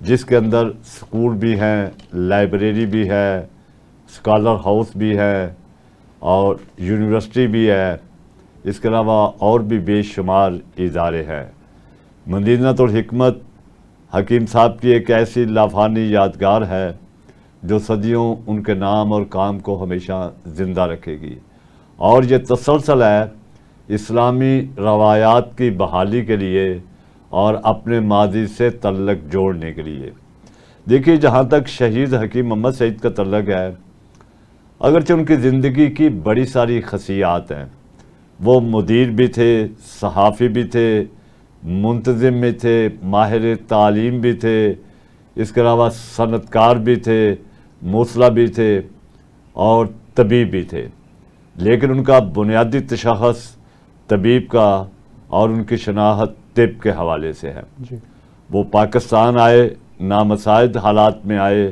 جس کے اندر اسکول بھی ہیں، لائبریری بھی ہے، اسکالر ہاؤس بھی ہے اور یونیورسٹی بھی ہے، اس کے علاوہ اور بھی بے شمار ادارے ہیں۔ مدینۃ الحکمت حکیم صاحب کی ایک ایسی لافانی یادگار ہے جو صدیوں ان کے نام اور کام کو ہمیشہ زندہ رکھے گی، اور یہ تسلسل ہے اسلامی روایات کی بحالی کے لیے اور اپنے ماضی سے تعلق جوڑنے کے لیے۔ دیکھیے، جہاں تک شہید حکیم محمد سعید کا تعلق ہے، اگرچہ ان کی زندگی کی بڑی ساری خصیات ہیں، وہ مدیر بھی تھے، صحافی بھی تھے، منتظم بھی تھے، ماہر تعلیم بھی تھے، اس کے علاوہ صنعت کار بھی تھے، موصلہ بھی تھے اور طبیب بھی تھے، لیکن ان کا بنیادی تشخص طبیب کا اور ان کی شناخت طب کے حوالے سے ہے۔ جی وہ پاکستان آئے، نامساعد حالات میں آئے،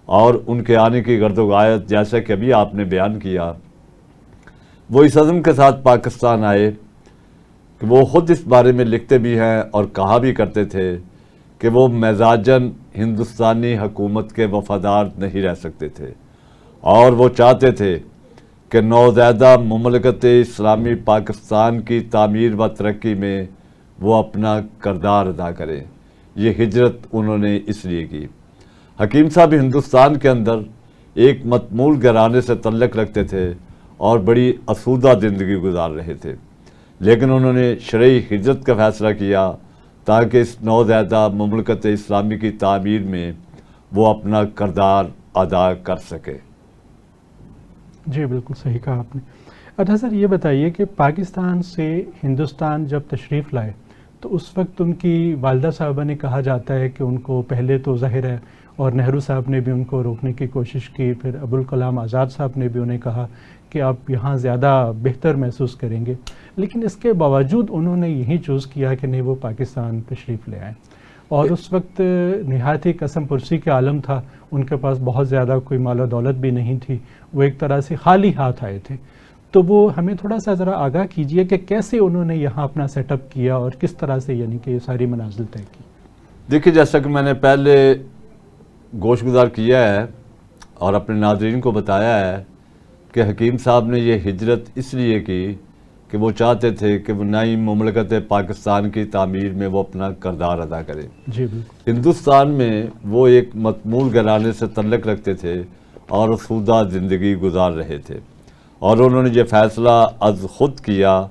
اور ان کے آنے کی گرد و غایت جیسا کہ ابھی آپ نے بیان کیا، وہ اس عزم کے ساتھ پاکستان آئے کہ وہ خود اس بارے میں لکھتے بھی ہیں اور کہا بھی کرتے تھے کہ وہ مزاجاً ہندوستانی حکومت کے وفادار نہیں رہ سکتے تھے، اور وہ چاہتے تھے کہ نوزائیدہ مملکت اسلامی پاکستان کی تعمیر و ترقی میں وہ اپنا کردار ادا کریں۔ یہ ہجرت انہوں نے اس لیے کی۔ حکیم صاحب ہندوستان کے اندر ایک متمول گھرانے سے تعلق رکھتے تھے اور بڑی آسودہ زندگی گزار رہے تھے، لیکن انہوں نے شرعی ہجرت کا فیصلہ کیا تاکہ اس نوزائیدہ مملکت اسلامی کی تعمیر میں وہ اپنا کردار ادا کر سکے۔ جی بالکل صحیح کہا آپ نے۔ اچھا سر، یہ بتائیے کہ پاکستان سے ہندوستان جب تشریف لائے تو اس وقت ان کی والدہ صاحبہ نے کہا جاتا ہے کہ ان کو پہلے تو ظاہر ہے، اور نہرو صاحب نے بھی ان کو روکنے کی کوشش کی، پھر ابوالکلام آزاد صاحب نے بھی انہیں کہا کہ آپ یہاں زیادہ بہتر محسوس کریں گے، لیکن اس کے باوجود انہوں نے یہی چوز کیا کہ نہیں، وہ پاکستان تشریف لے آئیں۔ اور اس وقت نہایت ہی قسم پرسی کا عالم تھا، ان کے پاس بہت زیادہ کوئی مال و دولت بھی نہیں تھی، وہ ایک طرح سے خالی ہاتھ آئے تھے۔ تو وہ ہمیں تھوڑا سا ذرا آگاہ کیجئے کہ کیسے انہوں نے یہاں اپنا سیٹ اپ کیا اور کس طرح سے یعنی کہ یہ ساری منازل طے کی۔ دیکھیے، جیسا کہ میں نے پہلے گوش گزار کیا ہے اور اپنے ناظرین کو بتایا ہے کہ حکیم صاحب نے یہ ہجرت اس لیے کی کہ وہ چاہتے تھے کہ وہ نئی مملکت پاکستان کی تعمیر میں وہ اپنا کردار ادا کریں۔ جی بالکل۔ ہندوستان میں وہ ایک متمول گھرانے سے تعلق رکھتے تھے اور آسودہ زندگی گزار رہے تھے، اور انہوں نے یہ فیصلہ از خود کیا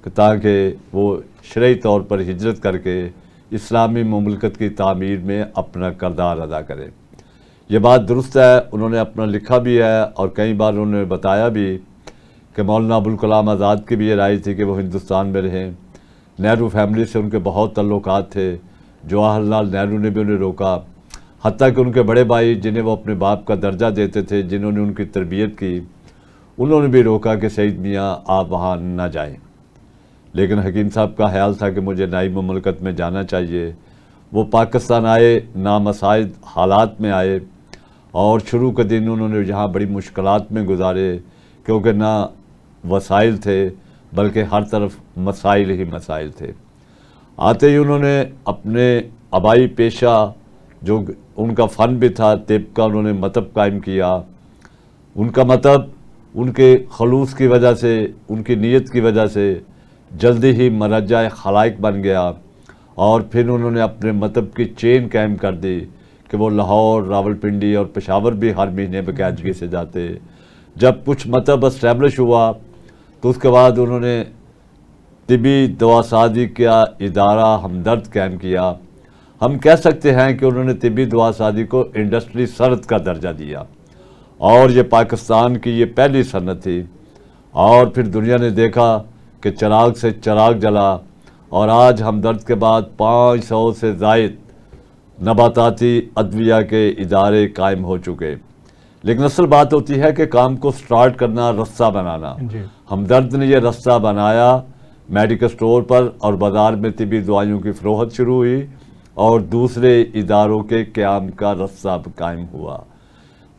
کہ تاکہ وہ شرعی طور پر ہجرت کر کے اسلامی مملکت کی تعمیر میں اپنا کردار ادا کریں۔ یہ بات درست ہے، انہوں نے اپنا لکھا بھی ہے اور کئی بار انہوں نے بتایا بھی کہ مولانا ابوالکلام آزاد کی بھی یہ رائے تھی کہ وہ ہندوستان میں رہیں۔ نہرو فیملی سے ان کے بہت تعلقات تھے، جواہر لال نہرو نے بھی انہیں روکا، حتیٰ کہ ان کے بڑے بھائی جنہیں وہ اپنے باپ کا درجہ دیتے تھے، جنہوں نے ان کی تربیت کی، انہوں نے بھی روکا کہ سعید میاں آپ وہاں نہ جائیں۔ لیکن حکیم صاحب کا خیال تھا کہ مجھے نئی مملکت میں جانا چاہیے۔ وہ پاکستان آئے، نامساعد حالات میں آئے، اور شروع کے دن انہوں نے یہاں بڑی مشکلات میں گزارے، کیونکہ نہ وسائل تھے بلکہ ہر طرف مسائل ہی مسائل تھے۔ آتے ہی انہوں نے اپنے آبائی پیشہ جو ان کا فن بھی تھا طب کا، انہوں نے مطب قائم کیا۔ ان کا مطب ان کے خلوص کی وجہ سے، ان کی نیت کی وجہ سے جلدی ہی مرجع خلائق بن گیا، اور پھر انہوں نے اپنے مطب کی چین قائم کر دی کہ وہ لاہور، راولپنڈی اور پشاور بھی ہر مہینے باقاعدگی سے جاتے۔ جب کچھ مطب اسٹیبلش ہوا تو اس کے بعد انہوں نے طبی دوا سازی کا ادارہ ہمدرد قائم کیا۔ ہم کہہ سکتے ہیں کہ انہوں نے طبی دوا سازی کو انڈسٹری صنعت کا درجہ دیا، اور یہ پاکستان کی یہ پہلی صنعت تھی۔ اور پھر دنیا نے دیکھا کہ چراغ سے چراغ جلا، اور آج ہمدرد کے بعد 500 سے زائد نباتاتی ادویہ کے ادارے قائم ہو چکے۔ لیکن اصل بات ہوتی ہے کہ کام کو سٹارٹ کرنا، رستہ بنانا۔ جی ہمدرد نے یہ رستہ بنایا میڈیکل سٹور پر، اور بازار میں طبی دوائیوں کی فروخت شروع ہوئی، اور دوسرے اداروں کے قیام کا رستہ قائم ہوا۔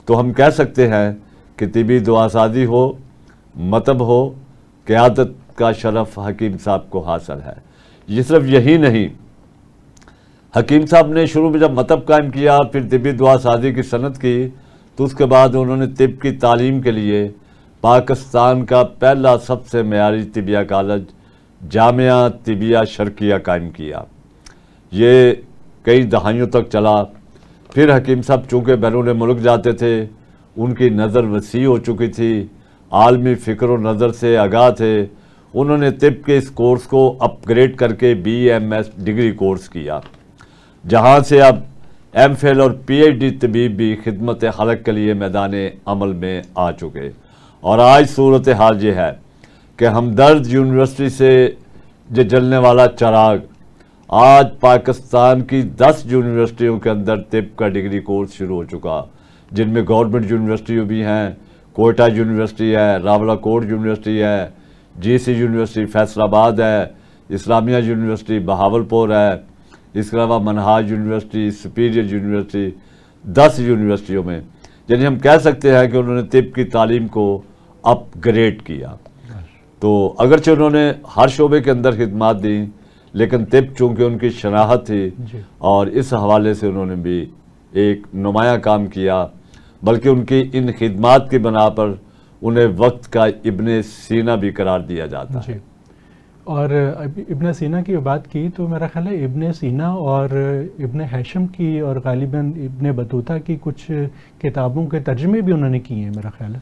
تو ہم کہہ سکتے ہیں کہ طبی دوا سازی ہو، مطب ہو، قیادت کا شرف حکیم صاحب کو حاصل ہے۔ یہ صرف یہی نہیں، حکیم صاحب نے شروع میں جب مکتب قائم کیا، پھر طبی دعا سازی کی صنعت کی، تو اس کے بعد انہوں نے طب کی تعلیم کے لیے پاکستان کا پہلا سب سے معیاری طبیہ کالج جامعہ طبیہ شرقیہ قائم کیا۔ یہ کئی دہائیوں تک چلا۔ پھر حکیم صاحب چونکہ بیرون ملک جاتے تھے، ان کی نظر وسیع ہو چکی تھی، عالمی فکر و نظر سے آگاہ تھے، انہوں نے طب کے اس کورس کو اپ گریڈ کر کے BAMS ڈگری کورس کیا، جہاں سے اب MPhil اور PhD طبیب بھی خدمت خلق کے لیے میدان عمل میں آ چکے۔ اور آج صورتحال یہ ہے کہ ہمدرد یونیورسٹی سے جو جلنے والا چراغ آج پاکستان کی 10 یونیورسٹیوں کے اندر طب کا ڈگری کورس شروع ہو چکا، جن میں گورنمنٹ یونیورسٹیوں بھی ہیں، کوئٹہ یونیورسٹی ہے، راولہ کوٹ یونیورسٹی ہے، GC یونیورسٹی فیصل آباد ہے، اسلامیہ یونیورسٹی بہاولپور ہے، اس کے علاوہ منہاج یونیورسٹی، سپیریئر یونیورسٹی، 10 یونیورسٹیوں میں، یعنی ہم کہہ سکتے ہیں کہ انہوں نے طب کی تعلیم کو اپ گریڈ کیا۔ تو اگرچہ انہوں نے ہر شعبے کے اندر خدمات دیں، لیکن طب چونکہ ان کی شناخت تھی اور اس حوالے سے انہوں نے بھی ایک نمایاں کام کیا، بلکہ ان کی ان خدمات کی بنا پر انہیں وقت کا ابن سینا بھی قرار دیا جاتا ہے۔ اور ابن سینا کی بات کی تو میرا خیال ہے ابن سینا اور ابن ہیشم کی اور غالباً ابن بطوطہ کی کچھ کتابوں کے ترجمے بھی انہوں نے کیے ہیں میرا خیال ہے،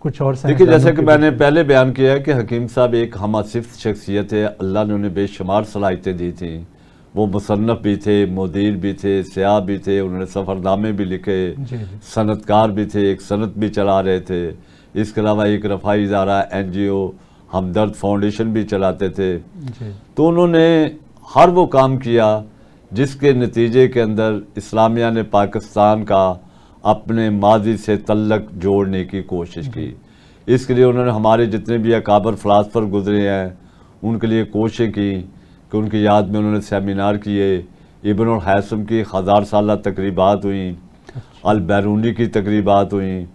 کچھ اور دیکھیے جیسے کہ میں نے پہلے بیان کیا ہے کہ حکیم صاحب ایک ہمہ صفت شخصیت ہے، اللہ نے انہیں بے شمار صلاحیتیں دی تھیں، وہ مصنف بھی تھے، مدیر بھی تھے، سیاح بھی تھے، انہوں نے سفر نامے بھی لکھے، صنعت کار بھی تھے، ایک صنعت بھی چلا رہے تھے، اس کے علاوہ ایک رفاعی ادارہ NGO ہمدرد فاؤنڈیشن بھی چلاتے تھے۔ تو انہوں نے ہر وہ کام کیا جس کے نتیجے کے اندر اسلامیہ نے پاکستان کا اپنے ماضی سے تعلق جوڑنے کی کوشش کی۔ اس کے لیے انہوں نے ہمارے جتنے بھی اکابر فلاسفر گزرے ہیں ان کے لیے کوششیں کی کہ ان کی یاد میں انہوں نے سیمینار کیے، ابن الحیثم کی 1000 سالہ تقریبات ہوئیں، البیرونی کی تقریبات ہوئیں،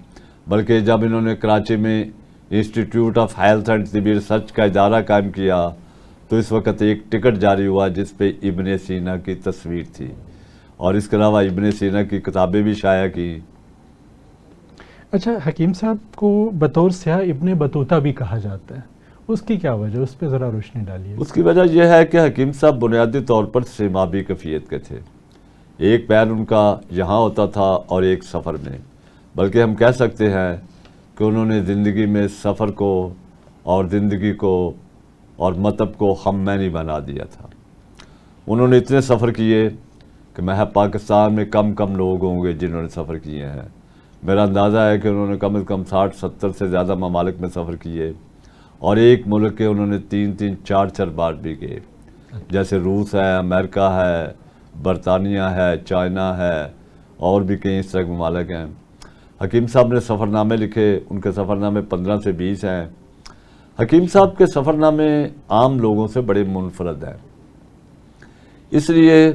بلکہ جب انہوں نے کراچی میں انسٹیٹیوٹ آف ہیلتھ اینڈ طبی ریسرچ کا ادارہ قائم کیا تو اس وقت ایک ٹکٹ جاری ہوا جس پہ ابن سینا کی تصویر تھی، اور اس کے علاوہ ابن سینا کی کتابیں بھی شائع کی۔ اچھا، حکیم صاحب کو بطور سیاح ابن بطوطہ بھی کہا جاتا ہے، اس کی کیا وجہ؟ اس پہ ذرا روشنی ڈالیے۔ اس کی وجہ یہ ہے کہ حکیم صاحب بنیادی طور پر سیمابی کیفیت کے تھے، ایک پیر ان کا یہاں ہوتا تھا اور ایک سفر میں، بلکہ ہم کہہ سکتے ہیں کہ انہوں نے زندگی میں سفر کو اور زندگی کو اور مطلب کو ہم معنی بنا دیا تھا۔ انہوں نے اتنے سفر کیے کہ محض پاکستان میں کم لوگ ہوں گے جنہوں نے سفر کیے ہیں۔ میرا اندازہ ہے کہ انہوں نے کم از کم 60-70 سے زیادہ ممالک میں سفر کیے، اور ایک ملک کے انہوں نے 3-3 4 بار بھی گئے، جیسے روس ہے، امریکہ ہے، برطانیہ ہے، چائنا ہے، اور بھی کئی اس طرح کے ممالک ہیں۔ حکیم صاحب نے سفر نامے لکھے، ان کے سفر نامے 15 سے 20 ہیں۔ حکیم صاحب کے سفر نامے عام لوگوں سے بڑے منفرد ہیں، اس لیے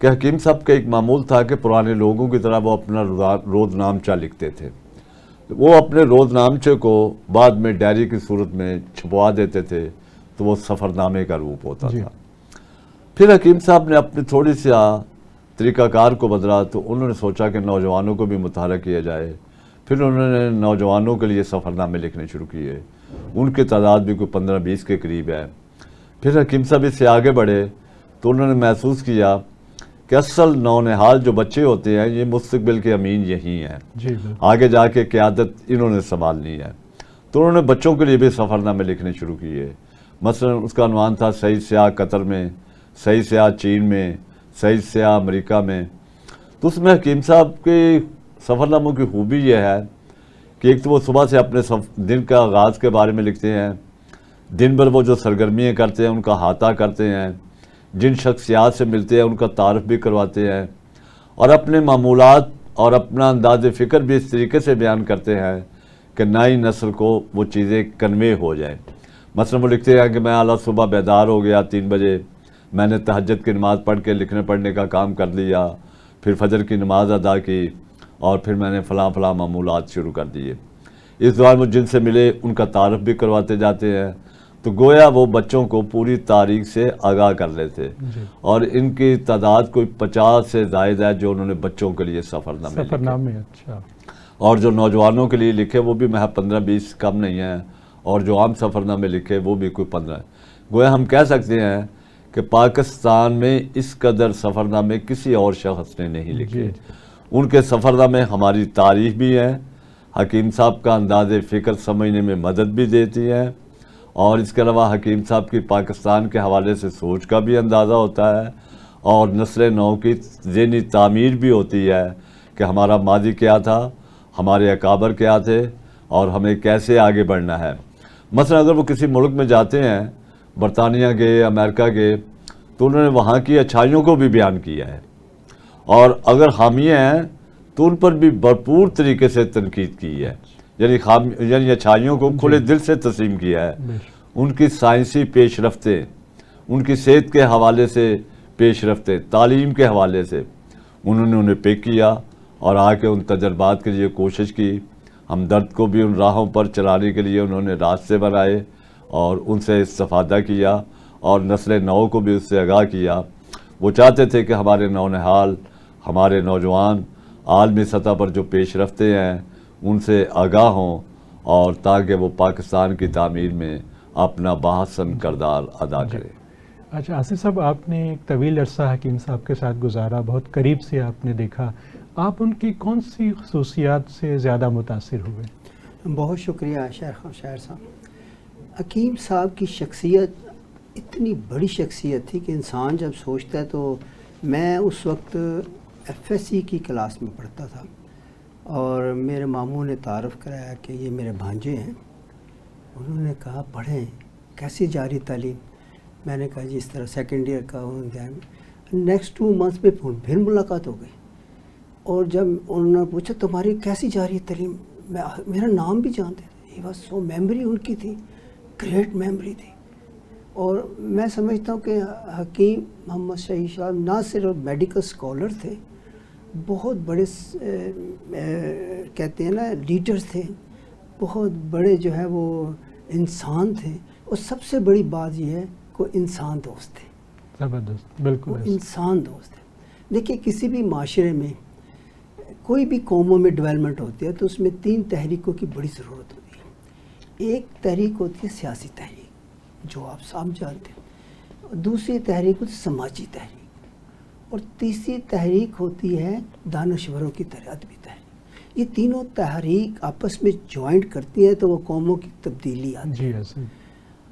کہ حکیم صاحب کا ایک معمول تھا کہ پرانے لوگوں کی طرح وہ اپنا روز نامچہ لکھتے تھے، وہ اپنے روز نامچے کو بعد میں ڈائری کی صورت میں چھپوا دیتے تھے، تو وہ سفر نامے کا روپ ہوتا تھا۔ پھر حکیم صاحب نے اپنی تھوڑی سی طریقہ کار کو بدلا، تو انہوں نے سوچا کہ نوجوانوں کو بھی متحرک کیا جائے، پھر انہوں نے نوجوانوں کے لیے سفر نامے لکھنے شروع کیے، ان کی تعداد بھی کوئی 15-20 کے قریب ہے۔ پھر حکیم صاحب اس سے آگے بڑھے تو انہوں نے محسوس کیا کہ اصل نونہال جو بچے ہوتے ہیں یہ مستقبل کے امین یہی ہیں، آگے جا کے قیادت انہوں نے سنبھالنی ہے، تو انہوں نے بچوں کے لیے بھی سفر نامے لکھنے شروع کیے۔ مثلا اس کا عنوان تھا صحیح سیاح قطر میں، صحیح سیاح چین میں، صحیح سیاح امریکہ میں۔ تو اس میں حکیم صاحب کے سفر ناموں کی خوبی یہ ہے کہ ایک تو وہ صبح سے اپنے دن کا آغاز کے بارے میں لکھتے ہیں، دن بھر وہ جو سرگرمیاں کرتے ہیں ان کا احاطہ کرتے ہیں، جن شخصیات سے ملتے ہیں ان کا تعارف بھی کرواتے ہیں، اور اپنے معمولات اور اپنا انداز فکر بھی اس طریقے سے بیان کرتے ہیں کہ نئی نسل کو وہ چیزیں کنوے ہو جائیں۔ مثلا وہ لکھتے ہیں کہ میں اعلیٰ صبح بیدار ہو گیا 3 بجے، میں نے تہجد کی نماز پڑھ کے لکھنے پڑھنے کا کام کر لیا، پھر فجر کی نماز ادا کی، اور پھر میں نے فلاں معمولات شروع کر دیے۔ اس دوران وہ جن سے ملے ان کا تعارف بھی کرواتے جاتے ہیں۔ تو گویا وہ بچوں کو پوری تاریخ سے آگاہ کر لیتے اور ان کی تعداد کوئی 50 سے زائد ہے جو انہوں نے بچوں کے لیے سفرنامے اچھا، اور جو نوجوانوں کے لیے لکھے وہ بھی محض 15-20 کم نہیں ہیں، اور جو عام سفرنامے لکھے وہ بھی کوئی 15 ہیں۔ گویا ہم کہہ سکتے ہیں کہ پاکستان میں اس قدر سفرنامے کسی اور شخص نے نہیں لکھے۔ ان کے سفرنامے ہماری تاریخ بھی ہیں، حکیم صاحب کا انداز فکر سمجھنے میں مدد بھی دیتی ہیں، اور اس کے علاوہ حکیم صاحب کی پاکستان کے حوالے سے سوچ کا بھی اندازہ ہوتا ہے، اور نسل نو کی ذہنی تعمیر بھی ہوتی ہے کہ ہمارا ماضی کیا تھا، ہمارے اکابر کیا تھے، اور ہمیں کیسے آگے بڑھنا ہے۔ مثلا اگر وہ کسی ملک میں جاتے ہیں، برطانیہ گئے، امریکہ گئے، تو انہوں نے وہاں کی اچھائیوں کو بھی بیان کیا ہے، اور اگر خامیاں ہیں تو ان پر بھی بھرپور طریقے سے تنقید کی ہے، یعنی اچھائیوں کو کھلے دل سے تسلیم کیا ہے۔ ان کی سائنسی پیش رفتیں، ان کی صحت کے حوالے سے پیش رفتیں، تعلیم کے حوالے سے انہوں نے انہیں پیک کیا، اور آ کے ان تجربات کے لیے کوشش کی۔ ہمدرد کو بھی ان راہوں پر چلانے کے لیے انہوں نے راستے بنائے اور ان سے استفادہ کیا، اور نسل نو کو بھی اس سے آگاہ کیا۔ وہ چاہتے تھے کہ ہمارے نونہال، ہمارے نوجوان عالمی سطح پر جو پیش رفتے ہیں ان سے آگاہ ہوں، اور تاکہ وہ پاکستان کی تعمیر میں اپنا بحسن کردار ادا کرے۔ اچھا آصف صاحب، آپ نے ایک طویل عرصہ حکیم صاحب کے ساتھ گزارا، بہت قریب سے آپ نے دیکھا، آپ ان کی کون سی خصوصیات سے زیادہ متاثر ہوئے؟ بہت شکریہ شاعر صاحب۔ حکیم صاحب کی شخصیت اتنی بڑی شخصیت تھی کہ انسان جب سوچتا ہے، تو میں اس وقت FSC کی کلاس میں پڑھتا تھا، اور میرے ماموں نے تعارف کرایا کہ یہ میرے بھانجے ہیں۔ انہوں نے کہا پڑھیں، کیسی جاری تعلیم؟ میں نے کہا جی اس طرح سیکنڈ ایئر کا ہوں۔ نیکسٹ 2 منتھس میں پھر ملاقات ہو گئی، اور جب انہوں نے پوچھا تمہاری کیسی جاری تعلیم، میرا نام بھی جانتے تھے۔ بس سو میموری ان کی تھی، گریٹ میموری تھی۔ اور میں سمجھتا ہوں کہ حکیم محمد شہید صاحب نہ صرف میڈیکل اسکالر تھے، بہت بڑے کہتے ہیں نا لیڈرز تھے، بہت بڑے جو ہے وہ انسان تھے، اور سب سے بڑی بات یہ ہے کہ انسان دوست تھے۔ زبردست، بالکل انسان دوست تھے۔ دیکھیے کسی بھی معاشرے میں، کوئی بھی قوموں میں ڈیولپمنٹ ہوتی ہے تو اس میں 3 تحریکوں کی بڑی ضرورت ہوتی ہے۔ ایک تحریک ہوتی ہے سیاسی تحریک، جو آپ سب جانتے ہیں، دوسری تحریک ہوتی ہے سماجی تحریک، اور تیسری تحریک ہوتی ہے دانشوروں کی ادبی تحریک۔ یہ تینوں تحریک آپس میں جوائنٹ کرتی ہیں تو وہ قوموں کی تبدیلی آتی ہے۔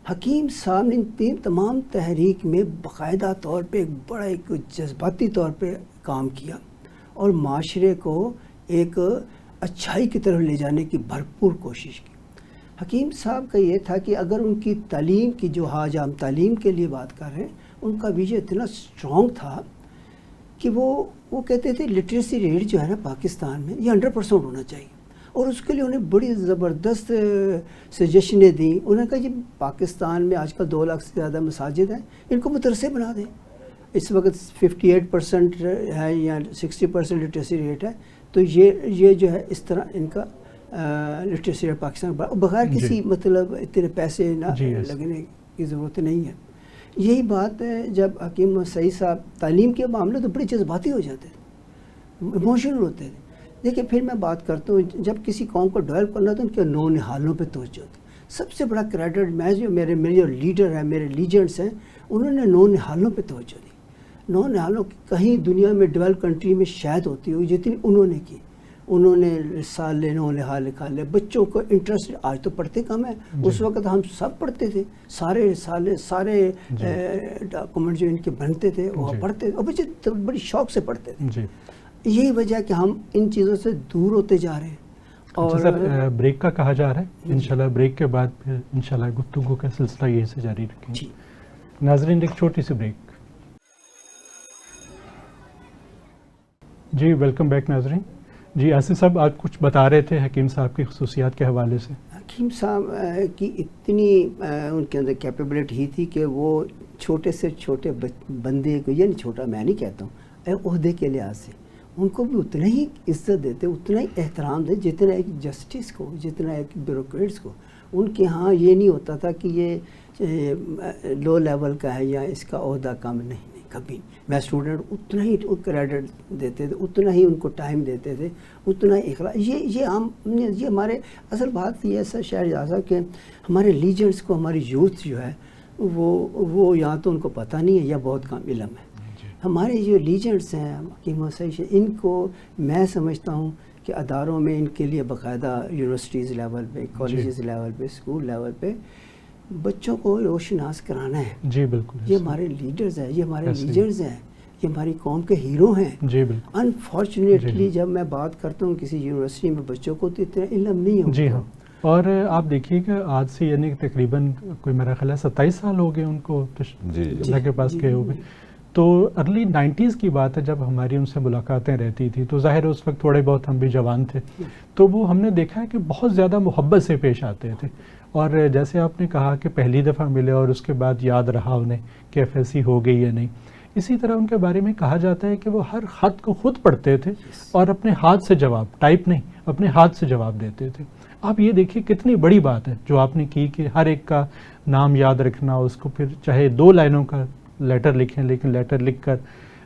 حکیم صاحب نے ان تمام تحریک میں باقاعدہ طور پہ ایک بڑا ایک جذباتی طور پہ کام کیا، اور معاشرے کو ایک اچھائی کی طرف لے جانے کی بھرپور کوشش کی۔ حکیم صاحب کا یہ تھا کہ اگر ان کی تعلیم کی، جو آج ہم تعلیم کے لیے بات کر رہے ہیں، ان کا ویژن اتنا اسٹرانگ تھا کہ وہ کہتے تھے لٹریسی ریٹ جو ہے نا پاکستان میں یہ 100% ہونا چاہیے، اور اس کے لیے انہیں بڑی زبردست سجیشنیں دیں۔ انہوں نے کہا جی پاکستان میں آج کل 2 لاکھ سے زیادہ مساجد ہیں، ان کو مدرسے بنا دیں۔ اس وقت 58% ہے یا 60% لٹریسی ریٹ ہے، تو یہ جو ہے اس طرح ان کا لٹریسی ریٹ پاکستان بغیر کسی مطلب اتنے پیسے نہ لگنے کی ضرورت نہیں ہے۔ یہی بات ہے جب حکیم سعید صاحب تعلیم کے معاملے تو بڑے جذباتی ہو جاتے تھے، ایموشنل ہوتے تھے۔ دیکھیں پھر میں بات کرتا ہوں، جب کسی قوم کو ڈیولپ کرنا تو ان کے نونہالوں پہ توجہ ہوتی ہے۔ سب سے بڑا کریڈٹ میں جو میرے جو لیڈر ہیں، میرے لیجنڈس ہیں، انہوں نے نونہالوں پہ توجہ دی۔ نونہالوں کی کہیں دنیا میں ڈیولپ کنٹری میں شاید ہوتی ہوئی جتنی انہوں نے کی۔ انہوں نے رسالے نونہال نکالے، بچوں کو انٹرسٹ، آج تو پڑھتے کم ہیں، اس وقت ہم سب پڑھتے تھے، سارے رسالے، سارے ڈاکومنٹ جو ان کے بنتے تھے وہ پڑھتے تھے، اور بچے بڑی شوق سے پڑھتے تھے۔ یہی وجہ کہ ہم ان چیزوں سے دور ہوتے جا رہے ہیں۔ اور سر بریک کا کہا جا رہا ہے، انشاءاللہ بریک کے بعد پھر انشاءاللہ گفتگو کا سلسلہ یہی سے جاری رکھیں گے۔ ناظرین ایک چھوٹی سی بریک۔ جی ویلکم بیک ناظرین۔ جی آصف صاحب آپ کچھ بتا رہے تھے حکیم صاحب کی خصوصیات کے حوالے سے۔ حکیم صاحب کی اتنی ان کے اندر کیپیبلٹی ہی تھی کہ وہ چھوٹے سے چھوٹے بندے کو، یعنی چھوٹا میں نہیں کہتا ہوں، عہدے کے لحاظ سے ان کو بھی اتنا ہی عزت دیتے، اتنا ہی احترام دیتے جتنا ایک جسٹس کو، جتنا ایک بیوروکریٹس کو۔ ان کے ہاں یہ نہیں ہوتا تھا کہ یہ لو لیول کا ہے یا اس کا عہدہ کم، نہیں کبھی نہیں۔ میں اسٹوڈنٹ اتنا ہی کریڈٹ دیتے تھے، اتنا ہی ان کو ٹائم دیتے تھے، اتنا ہی اخلاص۔ یہ ہمارے اصل بات یہ ہے سر شاید صاحب کہ ہمارے لیجنڈس کو، ہماری یوتھ جو ہے وہ یا تو ان کو پتہ نہیں ہے یا بہت کم علم ہے۔ ہمارے جو لیجنڈس ہیں حکیم حسین، ان کو میں سمجھتا ہوں کہ اداروں میں ان کے لیے باقاعدہ یونیورسٹیز لیول پہ، کالجز لیول پہ، اسکول لیول پہ بچوں کو روشناس کرانا ہے۔ جی بالکل، یہ ہمارے لیڈرز ہیں، یہ ہمارے لیجنڈز ہیں، یہ ہماری قوم کے ہیرو ہیں۔ جی بالکل۔ انفارچونیٹلی جب میں بات کرتا ہوں کسی یونیورسٹی میں بچوں کو تو اتنا علم نہیں ہوتا۔ جی ہاں، اور آپ دیکھیے کہ آج سے یعنی تقریباً کوئی میرا خیال ہے 27 سال ہو گئے ان کو اللہ کے پاس گئے ہوئے۔ تو ارلی 90s کی بات ہے جب ہماری ان سے ملاقاتیں رہتی تھی، تو ظاہر اس وقت تھوڑے بہت ہم بھی جوان تھے، تو وہ ہم نے دیکھا ہے کہ بہت زیادہ محبت سے پیش آتے تھے، اور جیسے آپ نے کہا کہ پہلی دفعہ ملے اور اس کے بعد یاد رہا انہیں کہ ایف ایس سی ہو گئی یا نہیں، اسی طرح ان کے بارے میں کہا جاتا ہے کہ وہ ہر خط کو خود پڑھتے تھے اور اپنے ہاتھ سے جواب، ٹائپ نہیں، اپنے ہاتھ سے جواب دیتے تھے۔ آپ یہ دیکھیے کتنی بڑی بات ہے جو آپ نے کی کہ ہر ایک کا نام یاد رکھنا، اس کو پھر چاہے 2 لائنوں کا لیٹر لکھیں، لیکن لیٹر لکھ کر۔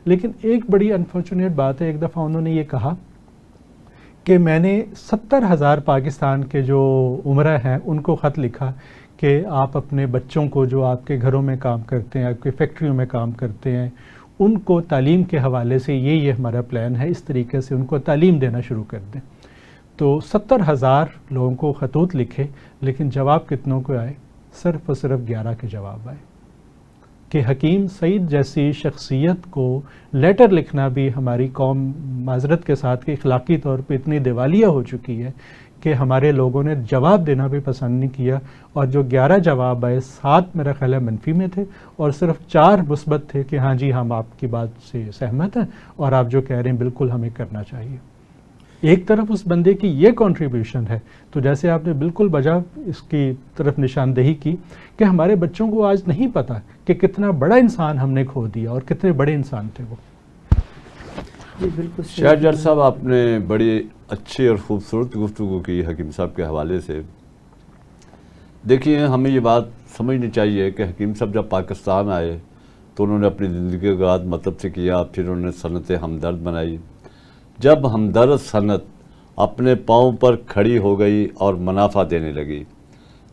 لیکن ایک بڑی انفارچونیٹ بات ہے، ایک دفعہ انہوں نے یہ کہا کہ میں نے 70,000 پاکستان کے جو عمرہ ہیں ان کو خط لکھا کہ آپ اپنے بچوں کو جو آپ کے گھروں میں کام کرتے ہیں، آپ کی فیکٹریوں میں کام کرتے ہیں، ان کو تعلیم کے حوالے سے یہ ہمارا پلان ہے، اس طریقے سے ان کو تعلیم دینا شروع کر دیں۔ تو 70,000 لوگوں کو خطوط لکھے، لیکن جواب کتنوں کو آئے؟ صرف اور صرف 11 کے جواب آئے۔ کہ حکیم سعید جیسی شخصیت کو لیٹر لکھنا بھی ہماری قوم معذرت کے ساتھ کہ اخلاقی طور پہ اتنی دیوالیہ ہو چکی ہے کہ ہمارے لوگوں نے جواب دینا بھی پسند نہیں کیا، اور جو 11 جواب آئے 7 میرا خیال ہے منفی میں تھے اور صرف 4 مثبت تھے کہ ہاں جی ہم آپ کی بات سے سہمت ہیں اور آپ جو کہہ رہے ہیں بالکل ہمیں کرنا چاہیے۔ ایک طرف اس بندے کی یہ کنٹریبیوشن ہے، تو جیسے آپ نے بالکل بجا اس کی طرف نشاندہی کی کہ ہمارے بچوں کو آج نہیں پتہ کہ کتنا بڑا انسان ہم نے کھو دیا اور کتنے بڑے انسان تھے وہ۔ بالکل شاہد جٹ صاحب، آپ نے بڑی اچھی اور خوبصورت گفتگو کی حکیم صاحب کے حوالے سے۔ دیکھیے، ہمیں یہ بات سمجھنی چاہیے کہ حکیم صاحب جب پاکستان آئے تو انہوں نے اپنی زندگی کا آغاز مطلب سے کیا، پھر انہوں نے صنعت ہمدرد بنائی۔ جب ہمدرد صنعت اپنے پاؤں پر کھڑی ہو گئی اور منافع دینے لگی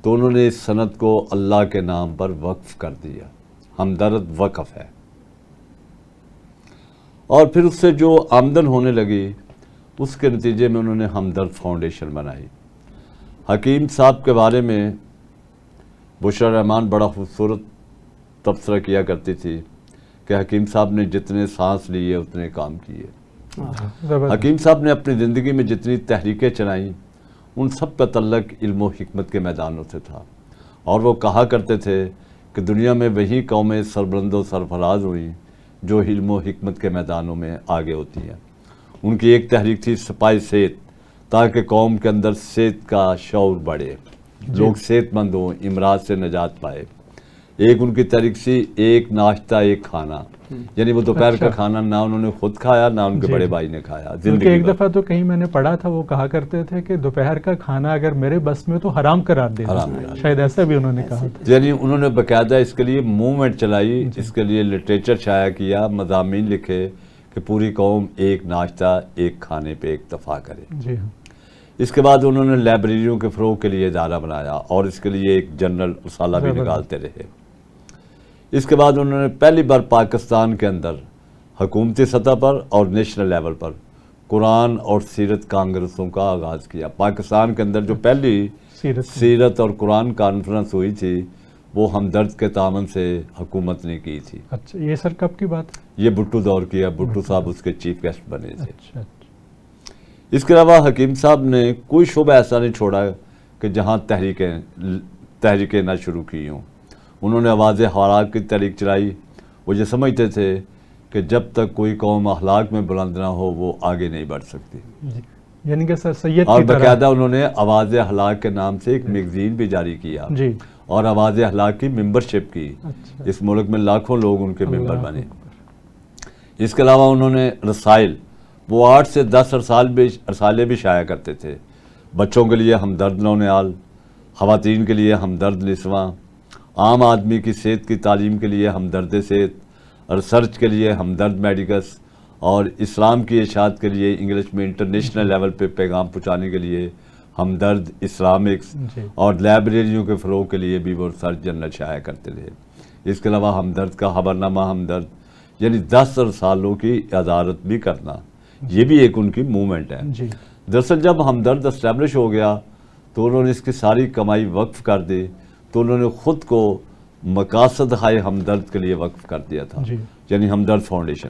تو انہوں نے اس صنعت کو اللہ کے نام پر وقف کر دیا۔ ہمدرد وقف ہے، اور پھر اس سے جو آمدن ہونے لگی اس کے نتیجے میں انہوں نے ہمدرد فاؤنڈیشن بنائی۔ حکیم صاحب کے بارے میں بشرا رحمان بڑا خوبصورت تبصرہ کیا کرتی تھی کہ حکیم صاحب نے جتنے سانس لیے اتنے کام کیے۔ حکیم صاحب نے اپنی زندگی میں جتنی تحریکیں چلائیں ان سب کا تعلق علم و حکمت کے میدانوں سے تھا، اور وہ کہا کرتے تھے کہ دنیا میں وہی قومیں سربلند و سرفراز ہوئیں جو علم و حکمت کے میدانوں میں آگے ہوتی ہیں۔ ان کی ایک تحریک تھی سپاہی صحت، تاکہ قوم کے اندر صحت کا شعور بڑھے، لوگ صحت مند ہوں، امراض سے نجات پائے۔ ایک ان کی تحریک سی ایک ناشتہ ایک کھانا، یعنی وہ دوپہر کا کھانا نہ انہوں نے خود کھایا نہ ان کے بڑے بھائی نے کھایا زندگی۔ ایک دفعہ تو کہیں میں نے پڑھا تھا، وہ کہا کرتے تھے کہ دوپہر کا کھانا اگر میرے بس میں تو حرام قرار دینا، شاید ایسا بھی انہوں نے کہا تھا۔ یعنی انہوں نے باقاعدہ اس کے لیے موومنٹ چلائی، اس کے لیے لٹریچر شائع کیا، مضامین لکھے کہ پوری قوم ایک ناشتہ ایک کھانے پہ اکتفا کرے۔ جی ہاں۔ اس کے بعد انہوں نے لائبریریوں کے فروغ کے لیے ادارہ بنایا اور اس کے لیے ایک جنرل رسالہ بھی نکالتے رہے۔ اس کے بعد انہوں نے پہلی بار پاکستان کے اندر حکومتی سطح پر اور نیشنل لیول پر قرآن اور سیرت کانگریسوں کا آغاز کیا۔ پاکستان کے اندر جو پہلی سیرت اور قرآن کانفرنس ہوئی تھی وہ ہمدرد کے تعاون سے حکومت نے کی تھی۔ اچھا، یہ سر کب کی بات ہے؟ یہ بھٹو دور کی ہے، بھٹو صاحب اس کے چیف گیسٹ بنے تھے۔ اچھا۔ اس کے علاوہ حکیم صاحب نے کوئی شعبہ ایسا نہیں چھوڑا کہ جہاں تحریکیں نہ شروع کی ہوں۔ انہوں نے آواز حراک کی تحریک چلائی۔ وہ یہ سمجھتے تھے کہ جب تک کوئی قوم اخلاق میں بلند نہ ہو وہ آگے نہیں بڑھ سکتی، یعنی کہ سر سید اور کی طرح باقاعدہ انہوں نے آواز حراک کے نام سے ایک میگزین بھی جاری کیا جی، اور آواز حراک کی ممبرشپ کی۔ اچھا۔ اس ملک میں لاکھوں لوگ ان کے ممبر بنے۔ اس کے علاوہ انہوں نے رسائل، وہ 8 سے 10 رسالے بھی شائع کرتے تھے۔ بچوں کے لیے ہمدرد نونیال، خواتین کے لیے ہمدرد نسواں، عام آدمی کی صحت کی تعلیم کے لیے ہمدرد صحت، ریسرچ کے لیے ہمدرد میڈیکس، اور اسلام کی اشاعت کے لیے انگلش میں انٹرنیشنل لیول پہ پیغام پہنچانے کے لیے ہمدرد اسلامکس، اور لائبریریوں کے فروغ کے لیے بھی وہ ریسرچ جرنل شائع کرتے رہے۔ اس کے علاوہ ہمدرد کا خبرنامہ ہمدرد، یعنی 10 رسالوں کی ادارت بھی کرنا، یہ بھی ایک ان کی موومنٹ ہے۔ دراصل جب ہمدرد اسٹیبلش ہو گیا تو انہوں نے اس کی ساری کمائی وقف کر دی، تو انہوں نے خود کو مقاصد ہائے ہمدرد کے لیے وقف کر دیا تھا، یعنی ہمدرد فاؤنڈیشن۔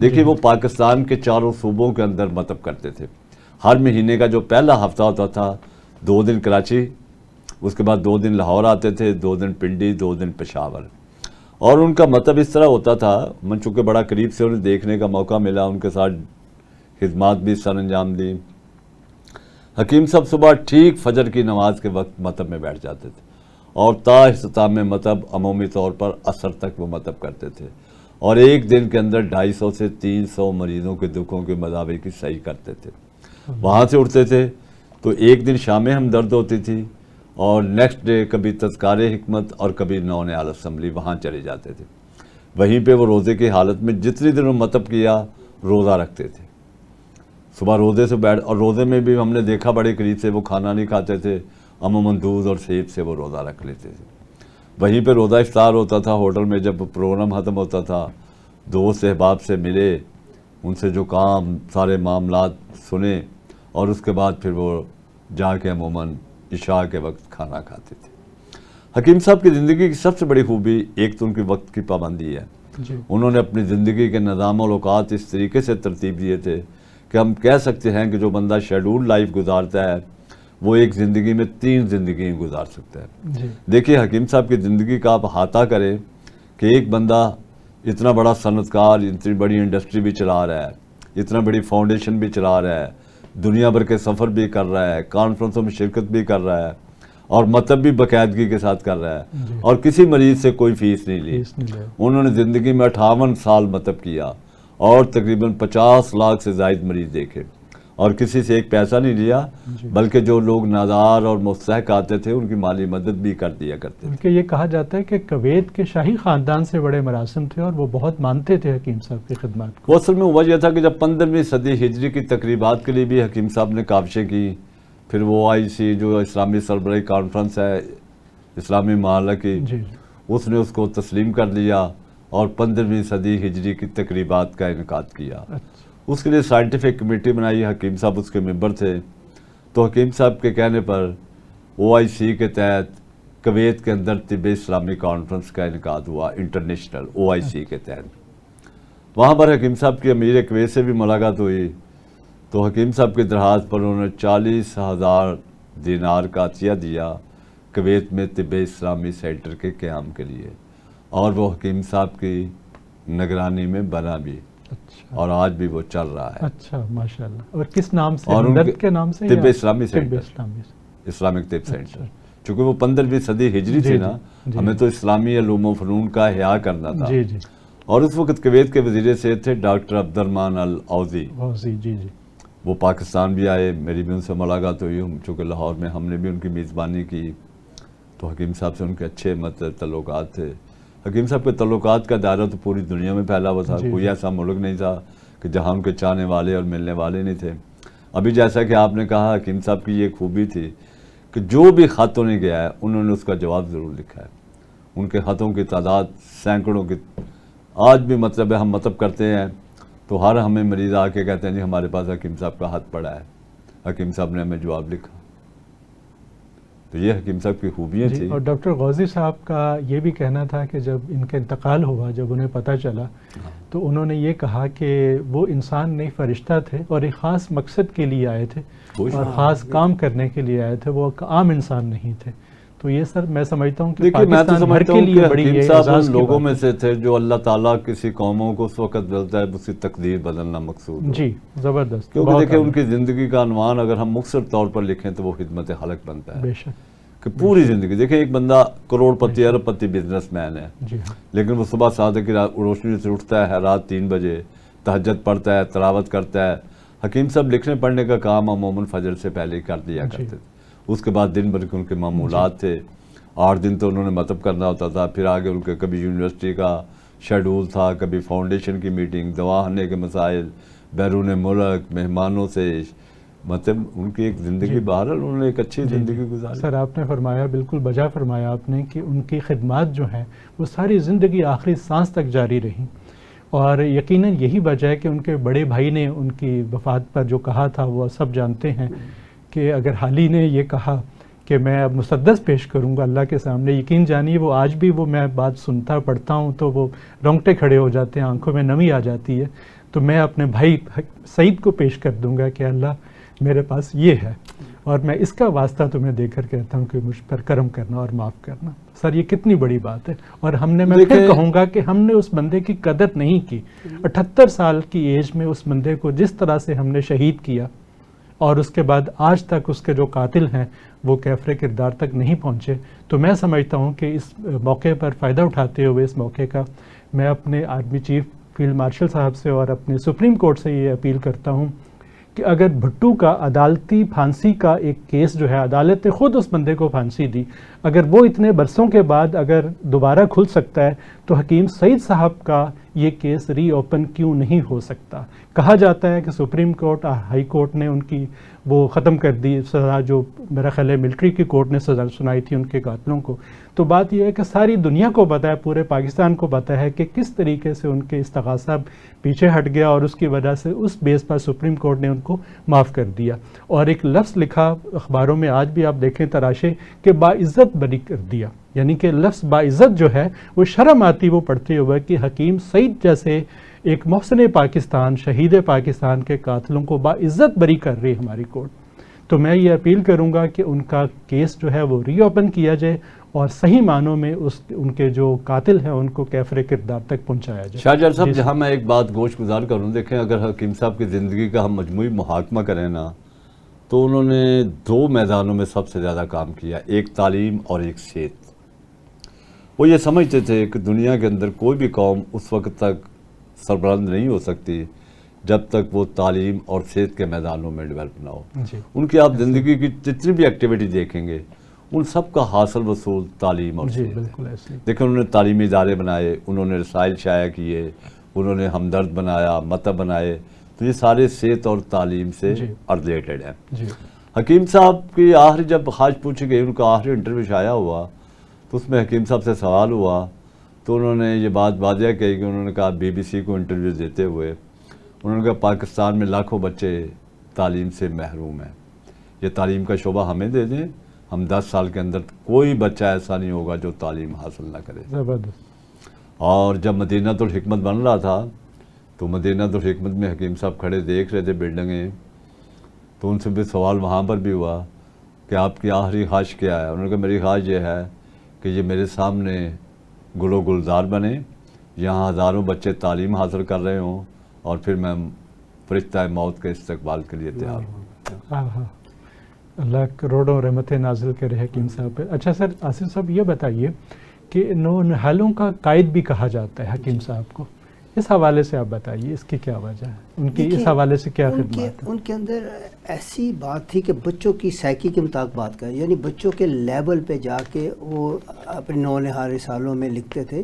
دیکھیے وہ پاکستان کے 4 صوبوں کے اندر مطب کرتے تھے۔ ہر مہینے کا جو پہلا ہفتہ ہوتا تھا 2 دن کراچی، اس کے بعد 2 دن لاہور آتے تھے، 2 دن پنڈی، 2 دن پشاور، اور ان کا مطلب اس طرح ہوتا تھا، من چونکہ بڑا قریب سے انہیں دیکھنے کا موقع ملا، ان کے ساتھ خدمات بھی سر انجام دی۔ حکیم صاحب صبح ٹھیک فجر کی نماز کے وقت مطب میں بیٹھ جاتے تھے، اور تا اختتام مطب عمومی طور پر عصر تک وہ مطب کرتے تھے، اور ایک دن کے اندر 250 سے 300 مریضوں کے دکھوں کے مداوے کی صحیح کرتے تھے۔ وہاں سے اٹھتے تھے تو ایک دن شام ہمدرد ہوتی تھی، اور نیکسٹ ڈے کبھی تذکار حکمت اور کبھی نون عال اسمبلی، وہاں چلے جاتے تھے۔ وہیں پہ وہ روزے کی حالت میں جتنی دن مطب کیا روزہ رکھتے تھے، صبح روزے سے بیٹھ، اور روزے میں بھی ہم نے دیکھا بڑے قریب سے وہ کھانا نہیں کھاتے تھے، عموماً دودھ اور سیب سے وہ روزہ رکھ لیتے تھے۔ وہیں پہ روزہ افطار ہوتا تھا ہوٹل میں، جب پروگرام ختم ہوتا تھا دوست احباب سے ملے، ان سے جو کام سارے معاملات سنے، اور اس کے بعد پھر وہ جا کے عموماً عشاء کے وقت کھانا کھاتے تھے۔ حکیم صاحب کی زندگی کی سب سے بڑی خوبی ایک تو ان کی وقت کی پابندی ہے۔ انہوں نے اپنی زندگی کے نظام و اوقات اس طریقے سے ترتیب دیے تھے کہ ہم کہہ سکتے ہیں کہ جو بندہ شیڈول لائف گزارتا ہے وہ ایک زندگی میں 3 زندگیاں گزار سکتا ہے۔ دیکھیے حکیم صاحب کی زندگی کا آپ احاطہ کریں کہ ایک بندہ اتنا بڑا صنعت کار، اتنی بڑی انڈسٹری بھی چلا رہا ہے، اتنا بڑی فاؤنڈیشن بھی چلا رہا ہے، دنیا بھر کے سفر بھی کر رہا ہے، کانفرنسوں میں شرکت بھی کر رہا ہے، اور مطلب بھی باقاعدگی کے ساتھ کر رہا ہے، اور کسی مریض سے کوئی فیس نہیں لی۔ انہوں نے زندگی میں 58 سال مطلب کیا، اور تقریباً 50 لاکھ سے زائد مریض دیکھے، اور کسی سے ایک پیسہ نہیں لیا، بلکہ جو لوگ نادار اور مستحق آتے تھے ان کی مالی مدد بھی کر دیا کرتے تھے۔ یہ کہا جاتا ہے کہ کویت کے شاہی خاندان سے بڑے مراسم تھے، اور وہ بہت مانتے تھے حکیم صاحب کی خدمات کو۔ وہ اصل میں ہوا یہ تھا کہ جب 15ویں صدی ہجری کی تقریبات کے لیے بھی حکیم صاحب نے کاوشیں کی، پھر وہ OIC جو اسلامی سربراہی کانفرنس ہے اسلامی محلہ کی، اس نے اس کو تسلیم کر لیا، اور 15ویں صدی ہجری کی تقریبات کا انعقاد کیا۔ اس کے لیے سائنٹیفک کمیٹی بنائی، حکیم صاحب اس کے ممبر تھے، تو حکیم صاحب کے کہنے پر OIC کے تحت کویت کے اندر طب اسلامی کانفرنس کا انعقاد ہوا، انٹرنیشنل OIC کے تحت۔ وہاں پر حکیم صاحب کی امیر کویت سے بھی ملاقات ہوئی، تو حکیم صاحب کی درخواست پر انہوں نے 40,000 دینار کا عطیہ دیا کویت میں طب اسلامی سینٹر کے قیام کے لیے، اور وہ حکیم صاحب کی نگرانی میں بنا بھی، اور آج بھی وہ چل رہا ہے۔ اچھا، ماشاءاللہ۔ اور کس نام سے؟ اور ہمدرد کے نام سے؟ طب اسلامی سینٹر، اسلامک طب سینٹر، چونکہ وہ 15ویں صدی ہجری تھی نا، ہمیں تو اسلامی علوم و فنون کا احیاء کرنا تھا۔ اور اس وقت کویت کے وزیر صحت تھے ڈاکٹر عبد الرحمن العوضی، وہ پاکستان بھی آئے، میری بھی ان سے ملاقات ہوئی، چونکہ لاہور میں ہم نے بھی ان کی میزبانی کی، تو حکیم صاحب سے ان کے اچھے تعلقات تھے۔ حکیم صاحب کے تعلقات کا دائرہ تو پوری دنیا میں پھیلا ہوا تھا، کوئی ایسا ملک نہیں تھا کہ جہاں ان کے چاہنے والے اور ملنے والے نہیں تھے۔ ابھی جیسا کہ آپ نے کہا، حکیم صاحب کی یہ خوبی تھی کہ جو بھی خط انہیں گیا ہے انہوں نے اس کا جواب ضرور لکھا ہے۔ ان کے خطوں کی تعداد سینکڑوں کی، آج بھی مطلب ہے ہم مطلب کرتے ہیں تو ہر ہمیں مریض آ کے کہتے ہیں جی ہمارے پاس حکیم صاحب کا خط پڑا ہے، حکیم صاحب نے ہمیں جواب لکھا۔ تو یہ حکیم صاحب کی خوبیاں تھیں۔ اور ڈاکٹر غازی صاحب کا یہ بھی کہنا تھا کہ جب ان کا انتقال ہوا، جب انہیں پتہ چلا، تو انہوں نے یہ کہا کہ وہ انسان نہیں فرشتہ تھے، اور ایک خاص مقصد کے لیے آئے تھے اور خاص کام کرنے کے لیے آئے تھے، وہ عام انسان نہیں تھے۔ تو یہ سر میں سمجھتا ہوں کہ پاکستان بھر کے لیے بڑی حکیم صاحب ان لوگوں میں سے تھے جو اللہ تعالیٰ کسی قوموں کو اس وقت بدلتا ہے اس کی تقدیر بدلنا مقصود۔ جی زبردست، کیونکہ دیکھیں ان کی زندگی کا عنوان اگر ہم مختصر طور پر لکھیں تو وہ خدمت خلق بنتا ہے۔ بے شک، کہ پوری زندگی دیکھیں، ایک بندہ کروڑ پتی ارب پتی بزنس مین ہے، لیکن وہ صبح صادق کی روشنی سے اٹھتا ہے، رات 3 بجے تہجد پڑھتا ہے، تلاوت کرتا ہے۔ حکیم صاحب لکھنے پڑھنے کا کام عموماً فجر سے پہلے کر دیا کرتے تھے، اس کے بعد دن بھر کے ان کے معمولات تھے. 8 دن تو انہوں نے مطلب کرنا ہوتا تھا. پھر آگے ان کے کبھی یونیورسٹی کا شیڈول تھا, کبھی فاؤنڈیشن کی میٹنگ, دواخانے کے مسائل, بیرون ملک مہمانوں سے, مطلب ان کی ایک زندگی بہرحال انہوں نے ایک اچھی زندگی گزاری. سر آپ نے فرمایا, بالکل بجا فرمایا آپ نے, کہ ان کی خدمات جو ہیں وہ ساری زندگی آخری سانس تک جاری رہیں, اور یقیناً یہی وجہ ہے کہ ان کے بڑے بھائی نے ان کی وفات پر جو کہا تھا وہ سب جانتے ہیں, کہ اگر حالی نے یہ کہا کہ میں اب مسدس پیش کروں گا اللہ کے سامنے, یقین جانیے وہ آج بھی وہ میں بات سنتا پڑھتا ہوں تو وہ رونگٹے کھڑے ہو جاتے ہیں, آنکھوں میں نمی آ جاتی ہے. تو میں اپنے بھائی سعید کو پیش کر دوں گا کہ اللہ میرے پاس یہ ہے, اور میں اس کا واسطہ تمہیں دے کر کہتا ہوں کہ مجھ پر کرم کرنا اور معاف کرنا. سر یہ کتنی بڑی بات ہے, اور میں پھر کہوں گا کہ ہم نے اس بندے کی قدر نہیں کی. 78 سال کی ایج میں اس بندے کو جس طرح سے ہم نے شہید کیا, اور اس کے بعد آج تک اس کے جو قاتل ہیں وہ کیفر کردار تک نہیں پہنچے. تو میں سمجھتا ہوں کہ اس موقع پر فائدہ اٹھاتے ہوئے اس موقع کا میں اپنے آرمی چیف فیلڈ مارشل صاحب سے اور اپنے سپریم کورٹ سے یہ اپیل کرتا ہوں کہ اگر بھٹو کا عدالتی پھانسی کا ایک کیس جو ہے, عدالت نے خود اس بندے کو پھانسی دی, اگر وہ اتنے برسوں کے بعد اگر دوبارہ کھل سکتا ہے تو حکیم سعید صاحب کا یہ کیس ری اوپن کیوں نہیں ہو سکتا. کہا جاتا ہے کہ سپریم کورٹ ہائی کورٹ نے ان کی وہ ختم کر دی سزا, جو میرا خیال ہے ملٹری کی کورٹ نے سزا سنائی تھی ان کے قاتلوں کو. تو بات یہ ہے کہ ساری دنیا کو پتہ ہے, پورے پاکستان کو پتہ ہے کہ کس طریقے سے ان کے استغاثہ پیچھے ہٹ گیا, اور اس کی وجہ سے اس بیس پر سپریم کورٹ نے ان کو معاف کر دیا. اور ایک لفظ لکھا اخباروں میں, آج بھی آپ دیکھیں تراشے, کہ باعزت بری کر دیا. یعنی کہ لفظ باعزت جو ہے وہ شرم آتی وہ پڑھتے ہوئے کہ حکیم سعید جیسے ایک محسن پاکستان, شہید پاکستان کے قاتلوں کو باعزت بری کر رہی ہماری کورٹ. تو میں یہ اپیل کروں گا کہ ان کا کیس جو ہے وہ ری اوپن کیا جائے, اور صحیح معنوں میں ان کے جو قاتل ہیں ان کو کیفر کردار تک پہنچایا جائے. شاہجہاں صاحب, جہاں میں ایک بات گوش گزار کروں, دیکھیں اگر حکیم صاحب کی زندگی کا ہم مجموعی محاکمہ کریں نا, تو انہوں نے 2 میدانوں میں سب سے زیادہ کام کیا, ایک تعلیم اور ایک صحت. وہ یہ سمجھتے تھے کہ دنیا کے اندر کوئی بھی قوم اس وقت تک سربلند نہیں ہو سکتی جب تک وہ تعلیم اور صحت کے میدانوں میں ڈیولپ نہ ہو. ان کی آپ زندگی کی جتنی بھی ایکٹیویٹی دیکھیں گے ان سب کا حاصل وصول تعلیم اور صحت. بالکل ایسے دیکھیں انہوں نے تعلیمی ادارے بنائے, انہوں نے رسائل شائع کیے, انہوں نے ہمدرد بنایا, مطب بنائے, تو یہ سارے صحت اور تعلیم سے ریلیٹڈ ہیں. حکیم صاحب کی آخری جب خواہش پوچھی گئی, ان کا آخری انٹرویو شائع ہوا, تو اس میں حکیم صاحب سے سوال ہوا, تو انہوں نے یہ بات واضح کہی کہ انہوں نے کہا BBC کو انٹرویو دیتے ہوئے, انہوں نے کہا پاکستان میں لاکھوں بچے تعلیم سے محروم ہیں, یہ تعلیم کا شعبہ ہمیں دے دیں, ہم 10 سال کے اندر کوئی بچہ ایسا نہیں ہوگا جو تعلیم حاصل نہ کرے. زبردست. اور جب مدینہ الحکمت بن رہا تھا تو مدینہ الحکمت میں حکیم صاحب کھڑے دیکھ رہے تھے بلڈنگیں, تو ان سے بھی سوال وہاں پر بھی ہوا کہ آپ کی آخری خواہش کیا ہے. انہوں نے کہا میری خواہش یہ ہے کہ یہ میرے سامنے گل و گلزار بنے, یہاں ہزاروں بچے تعلیم حاصل کر رہے ہوں, اور پھر میں فرشتہ موت کے استقبال کے لیے تیار ہوں. اللہ کروڑوں رحمتیں نازل کرے حکیم صاحب پہ. اچھا سر, آصف صاحب یہ بتائیے کہ نونہالوں کا قائد بھی کہا جاتا ہے حکیم صاحب کو, اس حوالے سے آپ بتائیے اس کی کیا وجہ ہے, ان کی اس حوالے سے کیا خدمات ہے؟ ان کے اندر ایسی بات تھی کہ بچوں کی سائیکی کے مطابق بات کریں, یعنی بچوں کے لیول پہ جا کے وہ اپنے نونہال رسالوں میں لکھتے تھے.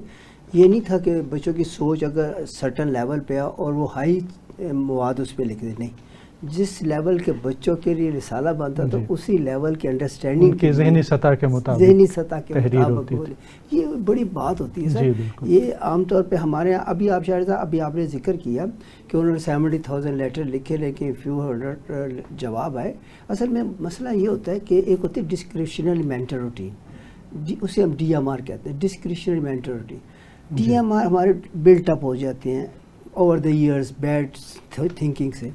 یہ نہیں تھا کہ بچوں کی سوچ اگر سرٹن لیول پہ اور وہ ہائی مواد اس پہ لکھ دے, نہیں, جس لیول کے بچوں کے لیے رسالہ بنتا تو اسی لیول کی انڈرسٹینڈنگ کی ذہنی سطح کے مطابق یہ بڑی بات ہوتی ہے سر. یہ عام طور پہ ہمارے یہاں ابھی آپ شاید ابھی آپ نے ذکر کیا کہ انہوں نے 70,000 لیٹر لکھے لیکن فیو ہنڈریڈ جواب آئے. اصل میں مسئلہ یہ ہوتا ہے کہ ایک ہوتی ہے ڈسکرپشنل مینٹل روٹین, اسے ہم DMR کہتے ہیں, ڈسکرپشنل مینٹل روٹین. DMR ہمارے بلٹ اپ ہو جاتے ہیں over the years bad thinking سے.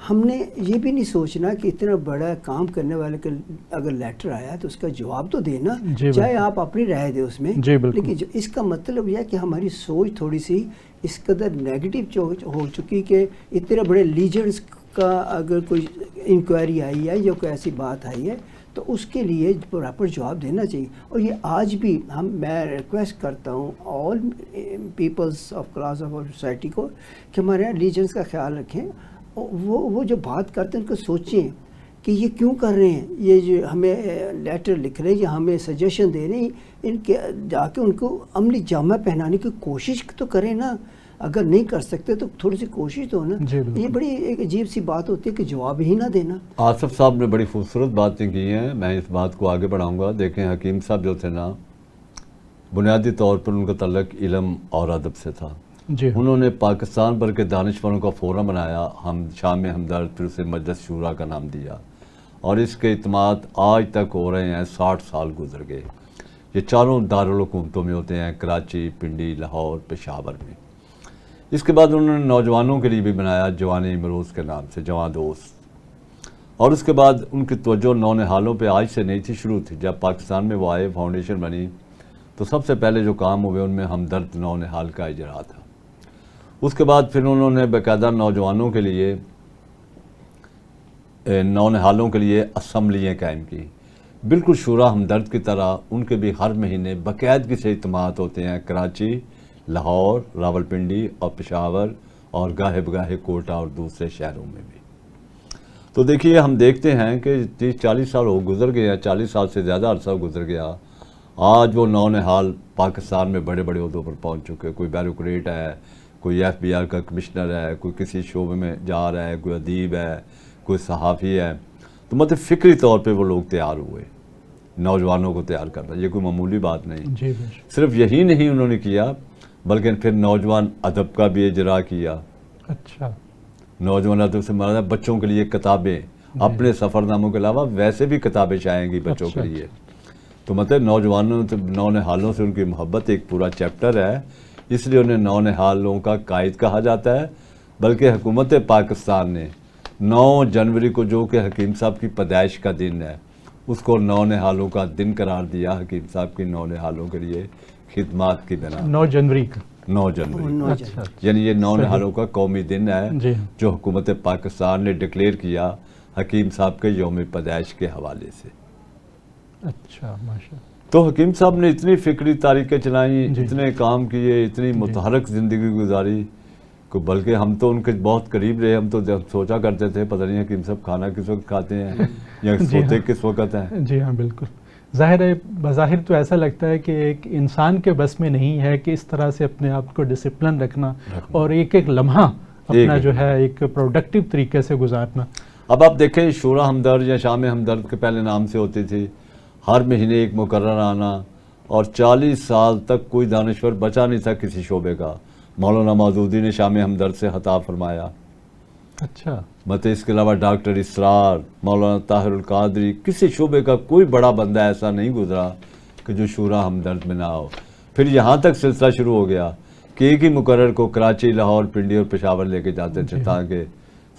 ہم نے یہ بھی نہیں سوچنا کہ اتنا بڑا کام کرنے والے کا اگر لیٹر آیا تو اس کا جواب تو دینا, چاہے آپ اپنی رائے دیں اس میں, لیکن اس کا مطلب یہ ہے کہ ہماری سوچ تھوڑی سی اس قدر نیگیٹو ہو چکی کہ اتنے بڑے لیجنڈس کا اگر کوئی انکوائری آئی ہے یا کوئی ایسی بات آئی ہے تو اس کے لیے پراپر جواب دینا چاہیے. اور یہ آج بھی میں ریکویسٹ کرتا ہوں all peoples of class of society کو کہ ہمارے یہاں لیجنس کا خیال رکھیں, وہ جو بات کرتے ہیں ان کو سوچیں کہ یہ کیوں کر رہے ہیں، یہ جو ہمیں لیٹر لکھ رہے ہیں یا ہمیں سجیشن دے رہے ہیں، ان کے جا کے ان کو عملی جامہ پہنانے کی کوشش تو کریں نا. اگر نہیں کر سکتے تو تھوڑی سی کوشش تو ہو نا. یہ بڑی ایک عجیب سی بات ہوتی ہے کہ جواب ہی نہ دینا. آصف صاحب نے بڑی خوبصورت باتیں کی ہیں، میں اس بات کو آگے بڑھاؤں گا. دیکھیں حکیم صاحب جو تھے نا، بنیادی طور پر ان کا تعلق علم اور ادب سے تھا. انہوں نے پاکستان بھر کے دانشوروں کا فورم بنایا، شام ہمدرد، پھر اسے مجلس شورا کا نام دیا، اور اس کے اعتماد آج تک ہو رہے ہیں. 60 سال گزر گئے. یہ چاروں دارالحکومتوں میں ہوتے ہیں، کراچی، پنڈی، لاہور، پشاور میں. اس کے بعد انہوں نے نوجوانوں کے لیے بھی بنایا جوان امروز کے نام سے، جوان دوست. اور اس کے بعد ان کی توجہ نونہالوں پہ آج سے نہیں تھی، شروع تھی. جب پاکستان میں وہ آئے، فاؤنڈیشن بنی، تو سب سے پہلے جو کام ہوئے ان میں ہمدرد نونہال کا اجرا تھا. اس کے بعد پھر انہوں نے باقاعدہ نوجوانوں کے لیے، نونہالوں کے لیے اسمبلیاں قائم کی، بالکل شورا ہمدرد کی طرح. ان کے بھی ہر مہینے باقاعدگی سے اجتماعات ہوتے ہیں، کراچی، لاہور، راولپنڈی اور پشاور، اور گاہے بگاہے کوئٹہ اور دوسرے شہروں میں بھی. تو دیکھیے ہم دیکھتے ہیں کہ 30-40 سال گزر گئے ہیں، 40 سال سے زیادہ عرصہ گزر گیا. آج وہ نونہال پاکستان میں بڑے بڑے عہدوں پر پہنچ چکے. کوئی بیوروکریٹ ہے، کوئی FBI کا کمشنر ہے، کوئی کسی شعبے میں جا رہا ہے، کوئی ادیب ہے، کوئی صحافی ہے. تو مطلب فکری طور پہ وہ لوگ تیار ہوئے، نوجوانوں کو تیار کرنا. یہ کوئی معمولی بات نہیں. صرف یہی نہیں انہوں نے کیا، بلکہ پھر نوجوان ادب کا بھی اجرا کیا. اچھا. نوجوان ادب سے مراد ہے بچوں کے لیے کتابیں، اپنے سفر ناموں کے علاوہ ویسے بھی کتابیں چاہیں گی بچوں کے لیے. تو مطلب نونہالوں سے ان کی محبت ایک پورا چیپٹر ہے. اس لیے انہیں نونہالوں کا قائد کہا جاتا ہے. بلکہ حکومت پاکستان نے 9 جنوری کو، جو کہ حکیم صاحب کی پیدائش کا دن ہے، اس کو نونہالوں کا دن قرار دیا. حکیم صاحب کی نونہالوں کے لیے خدمات کی بنا 9 جنوری کا، 9 جنوری، یعنی یہ نونہالوں کا قومی دن ہے جو حکومت پاکستان نے ڈکلیئر کیا حکیم صاحب کے یوم پیدائش کے حوالے سے. اچھا، ماشاء. تو حکیم صاحب نے اتنی فکری تاریخیں چلائیں، اتنے کام کیے، اتنی متحرک زندگی گزاری، بلکہ ہم تو ان کے بہت قریب رہے. ہم تو سوچا کرتے تھے پتہ نہیں حکیم صاحب کھانا کس وقت کھاتے ہیں یا سوتے کس وقت ہیں. جی ہاں، بالکل. ظاہر ہے، بظاہر تو ایسا لگتا ہے کہ ایک انسان کے بس میں نہیں ہے کہ اس طرح سے اپنے آپ کو ڈسپلن رکھنا اور ایک ایک لمحہ اپنا جو ہے ایک پروڈکٹیو طریقے سے گزارنا. اب آپ دیکھیں شورا ہمدرد یا شام ہمدرد کے پہلے نام سے ہوتی تھی، ہر مہینے ایک مقرر آنا، اور 40 سال تک کوئی دانشور بچا نہیں تھا کسی شعبے کا. مولانا مودودی نے شام ہمدرد سے خطاب فرمایا. اچھا. مطلب اس کے علاوہ ڈاکٹر اسرار، مولانا طاہر القادری، کسی شعبے کا کوئی بڑا بندہ ایسا نہیں گزرا کہ جو شورا ہمدرد میں نہ ہو. پھر یہاں تک سلسلہ شروع ہو گیا کہ ایک ہی مقرر کو کراچی، لاہور، پنڈی اور پشاور لے کے جاتے تھے تاکہ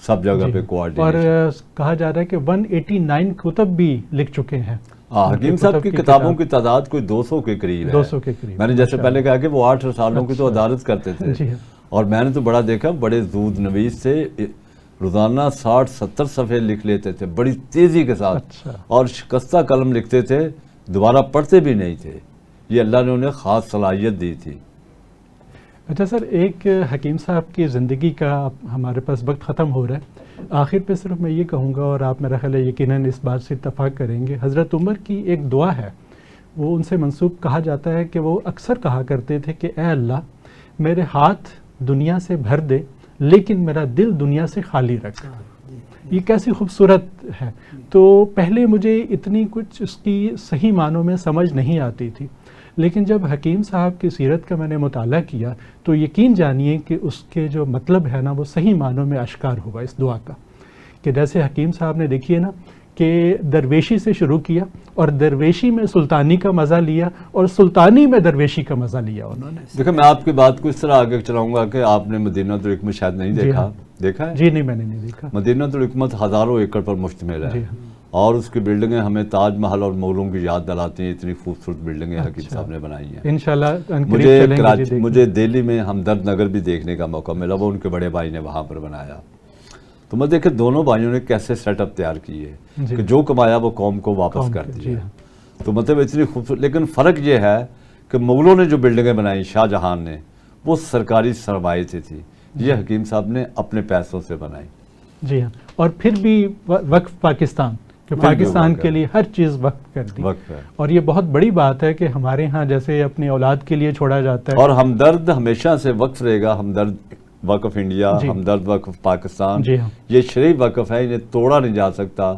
سب جگہ پہ کوارڈینیشن. اور کہا جا رہا ہے کہ 189 کتب بھی لکھ چکے ہیں. حکیم صاحب کی کتابوں کی تعداد کوئی 200 کے قریب ہے. 200 کے قریب. میں نے جیسے پہلے کہا کہ وہ 8 سالوں کی تو عدالت کرتے تھے، اور میں نے تو بڑا دیکھا، بڑے زود نویس سے روزانہ 60-70 صفحے لکھ لیتے تھے بڑی تیزی کے ساتھ، اور شکستہ قلم لکھتے تھے، دوبارہ پڑھتے بھی نہیں تھے. یہ اللہ نے انہیں خاص صلاحیت دی تھی. اچھا سر، ایک حکیم صاحب کی زندگی کا ہمارے پاس وقت ختم ہو رہا ہے. آخر پہ صرف میں یہ کہوں گا، اور آپ میرا خیال ہے یقیناً اس بات سے اتفاق کریں گے، حضرت عمر کی ایک دعا ہے، وہ ان سے منسوب کہا جاتا ہے کہ وہ اکثر کہا کرتے تھے کہ اے اللہ، میرے ہاتھ دنیا سے بھر دے لیکن میرا دل دنیا سے خالی رکھ. یہ کیسی خوبصورت ہے. تو پہلے مجھے اتنی کچھ اس کی صحیح معنوں میں سمجھ نہیں آتی تھی، لیکن جب حکیم صاحب کی سیرت کا میں نے مطالعہ کیا تو یقین جانیے کہ اس کے جو مطلب ہے نا وہ صحیح معنوں میں اشکار ہوا اس دعا کا. کہ جیسے حکیم صاحب نے دیکھیے نا کہ درویشی سے شروع کیا، اور درویشی میں سلطانی کا مزہ لیا، اور سلطانی میں درویشی کا مزہ لیا انہوں نے. دیکھیں میں آپ کی بات کو اس طرح آگے چلاؤں گا کہ آپ نے مدینہ الحکمت شاید نہیں دیکھا. دیکھا ہے؟ جی نہیں، میں نے نہیں دیکھا. مدینہ الحکمت ہزاروں ایکڑ پر مشتمل ہے، اور اس کی بلڈنگیں ہمیں تاج محل اور مغلوں کی یاد دلاتی ہیں. اتنی خوبصورت بلڈنگیں حکیم صاحب نے بنائی ہیں. انشاءاللہ مجھے دہلی میں ہمدرد نگر بھی دیکھنے کا موقع ملا، وہ ان کے بڑے بھائی نے وہاں پر بنایا. تو میں دیکھیں دونوں بھائیوں نے کیسے سیٹ اپ تیار کی ہے کہ جو کمایا وہ قوم کو واپس کر دیا. تو مطلب اتنی خوبصورت. لیکن فرق یہ ہے کہ مغلوں نے جو بلڈنگیں بنائی، شاہ جہان نے، وہ سرکاری سرمایے سے تھی. یہ حکیم صاحب نے اپنے پیسوں سے بنائی. جی ہاں، اور پھر بھی وقف پاکستان کہ پاکستان کے لیے ہر چیز وقف کر دی، وقف ہے. اور یہ بہت بڑی بات ہے کہ ہمارے ہاں جیسے اپنی اولاد کے لیے چھوڑا جاتا ہے، اور ہمدرد ہمیشہ سے وقف رہے گا. ہمدرد وقف انڈیا، جی. ہمدرد وقف پاکستان، جی ہاں. یہ شرعی وقف ہے، انہیں توڑا نہیں جا سکتا.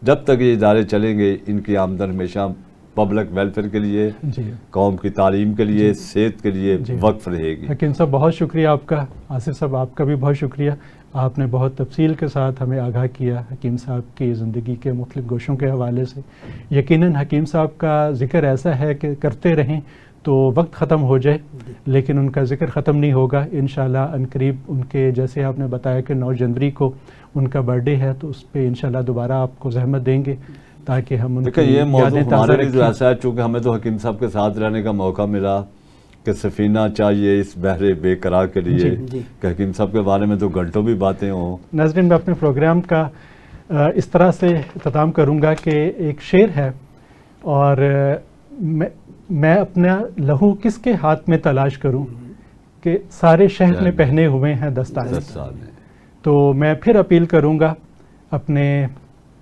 جب تک یہ ادارے چلیں گے ان کی آمدن ہمیشہ پبلک ویلفیئر کے لیے، جی قوم کی تعلیم کے لیے، صحت کے لیے جی. وقف رہے گی. حکیم صاحب بہت شکریہ آپ کا، آصف صاحب آپ کا بھی بہت شکریہ، آپ نے بہت تفصیل کے ساتھ ہمیں آگاہ کیا حکیم صاحب کی زندگی کے مختلف گوشوں کے حوالے سے. یقیناً حکیم صاحب کا ذکر ایسا ہے کہ کرتے رہیں تو وقت ختم ہو جائے، لیکن ان کا ذکر ختم نہیں ہوگا انشاءاللہ. عنقریب ان کے جیسے آپ نے بتایا کہ 9 جنوری کو ان کا برتھ ڈے ہے، تو اس پہ انشاءاللہ دوبارہ آپ کو زحمت دیں گے تاکہ ہم ان کی یہ موضوع یادیں تازہ ہمارے لیے جو رکھیں. ایسا ہے، چونکہ ہمیں تو حکیم صاحب کے ساتھ رہنے کا موقع ملا کہ سفینہ چاہیے اس بحر بے قرار کے لیے جی. کہ حکیم صاحب کے بارے میں تو گھنٹوں بھی باتیں ہوں. ناظرین میں اپنے پروگرام کا اس طرح سے اختتام کروں گا کہ ایک شعر ہے، اور میں اپنا لہو کس کے ہاتھ میں تلاش کروں کہ سارے شہر نے پہنے ہوئے ہیں دستانے. تو میں پھر اپیل کروں گا اپنے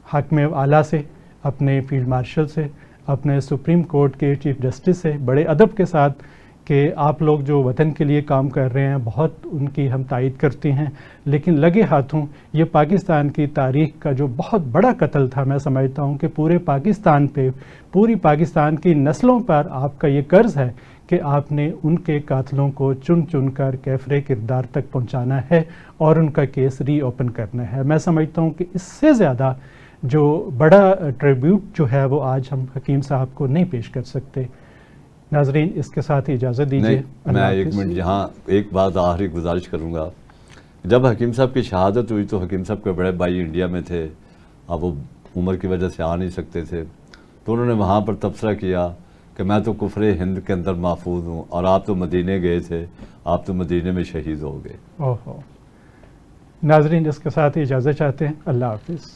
حاکم اعلیٰ سے، اپنے فیلڈ مارشل سے، اپنے سپریم کورٹ کے چیف جسٹس سے بڑے ادب کے ساتھ کہ آپ لوگ جو وطن کے لیے کام کر رہے ہیں بہت ان کی ہم تائید کرتے ہیں، لیکن لگے ہاتھوں یہ پاکستان کی تاریخ کا جو بہت بڑا قتل تھا، میں سمجھتا ہوں کہ پورے پاکستان پہ، پوری پاکستان کی نسلوں پر آپ کا یہ قرض ہے کہ آپ نے ان کے قاتلوں کو چن چن کر کیفر کردار تک پہنچانا ہے اور ان کا کیس ری اوپن کرنا ہے. میں سمجھتا ہوں کہ اس سے زیادہ جو بڑا ٹریبیوٹ جو ہے وہ آج ہم حکیم صاحب کو نہیں پیش کر سکتے. ناظرین اس کے ساتھ اجازت دیجیے. میں ایک منٹ یہاں ایک بات آخری گزارش کروں گا. جب حکیم صاحب کی شہادت ہوئی تو حکیم صاحب کے بڑے بھائی انڈیا میں تھے، اب وہ عمر کی وجہ سے آ نہیں سکتے تھے، تو انہوں نے وہاں پر تبصرہ کیا کہ میں تو کفر ہند کے اندر محفوظ ہوں، اور آپ تو مدینے گئے تھے، آپ تو مدینے میں شہید ہو گئے. اوہو. ناظرین اس کے ساتھ اجازت چاہتے ہیں. اللہ حافظ.